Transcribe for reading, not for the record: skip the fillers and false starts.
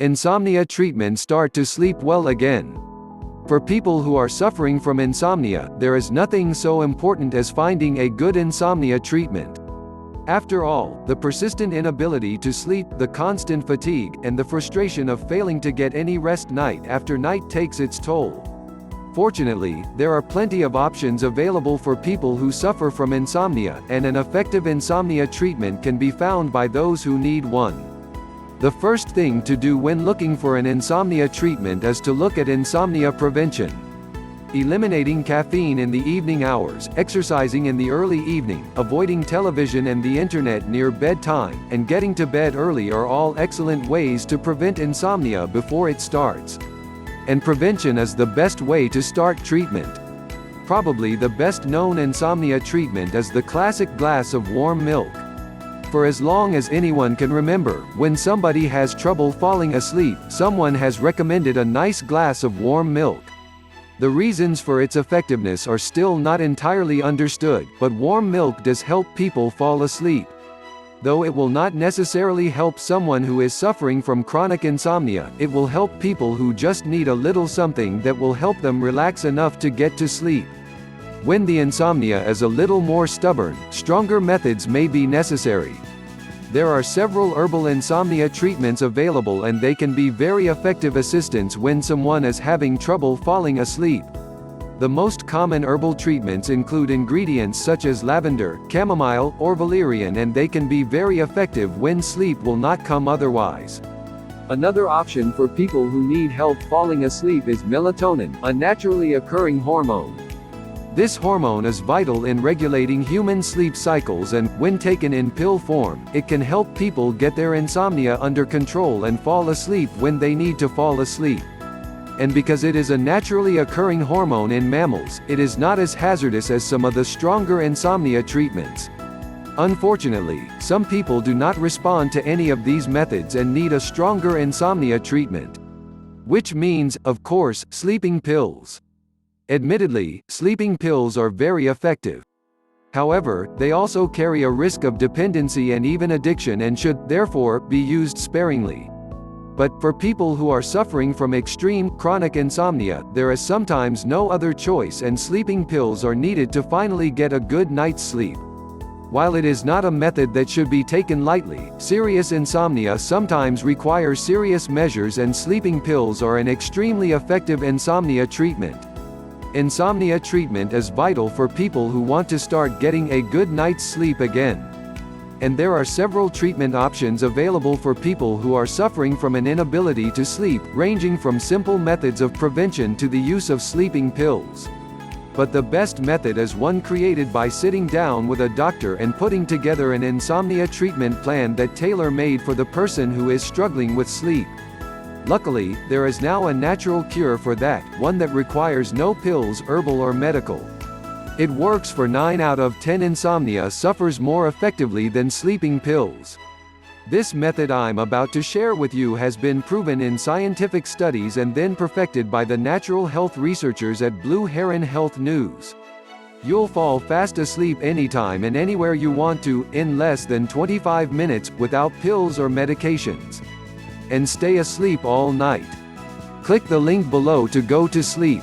Insomnia treatment. Start to sleep well again. For people who are suffering from insomnia, there is nothing so important as finding a good insomnia treatment. After all, the persistent inability to sleep, the constant fatigue, and the frustration of failing to get any rest night after night takes its toll. Fortunately, there are plenty of options available for people who suffer from insomnia, and an effective insomnia treatment can be found by those who need one. The first thing to do when looking for an insomnia treatment is to look at insomnia prevention. Eliminating caffeine in the evening hours, exercising in the early evening, avoiding television and the internet near bedtime, and getting to bed early are all excellent ways to prevent insomnia before it starts. And prevention is the best way to start treatment. Probably the best known insomnia treatment is the classic glass of warm milk. For as long as anyone can remember, when somebody has trouble falling asleep, someone has recommended a nice glass of warm milk. The reasons for its effectiveness are still not entirely understood, but warm milk does help people fall asleep. Though it will not necessarily help someone who is suffering from chronic insomnia, it will help people who just need a little something that will help them relax enough to get to sleep. When the insomnia is a little more stubborn, stronger methods may be necessary. There are several herbal insomnia treatments available, and they can be very effective assistance when someone is having trouble falling asleep. The most common herbal treatments include ingredients such as lavender, chamomile, or valerian, and they can be very effective when sleep will not come otherwise. Another option for people who need help falling asleep is melatonin, a naturally occurring hormone. This hormone is vital in regulating human sleep cycles, and, when taken in pill form, it can help people get their insomnia under control and fall asleep when they need to fall asleep. And because it is a naturally occurring hormone in mammals, it is not as hazardous as some of the stronger insomnia treatments. Unfortunately, some people do not respond to any of these methods and need a stronger insomnia treatment. Which means, of course, sleeping pills. Admittedly, sleeping pills are very effective. However, they also carry a risk of dependency and even addiction, and should, therefore, be used sparingly. But, for people who are suffering from extreme, chronic insomnia, there is sometimes no other choice, and sleeping pills are needed to finally get a good night's sleep. While it is not a method that should be taken lightly, serious insomnia sometimes requires serious measures, and sleeping pills are an extremely effective insomnia treatment. Insomnia treatment is vital for people who want to start getting a good night's sleep again. And there are several treatment options available for people who are suffering from an inability to sleep, ranging from simple methods of prevention to the use of sleeping pills. But the best method is one created by sitting down with a doctor and putting together an insomnia treatment plan that tailor-made for the person who is struggling with sleep. Luckily, there is now a natural cure for that, one that requires no pills, herbal or medical. It works for 9 out of 10 insomnia sufferers more effectively than sleeping pills. This method I'm about to share with you has been proven in scientific studies and then perfected by the natural health researchers at Blue Heron Health News. You'll fall fast asleep anytime and anywhere you want to, in less than 25 minutes, without pills or medications. And stay asleep all night. Click the link below to go to sleep.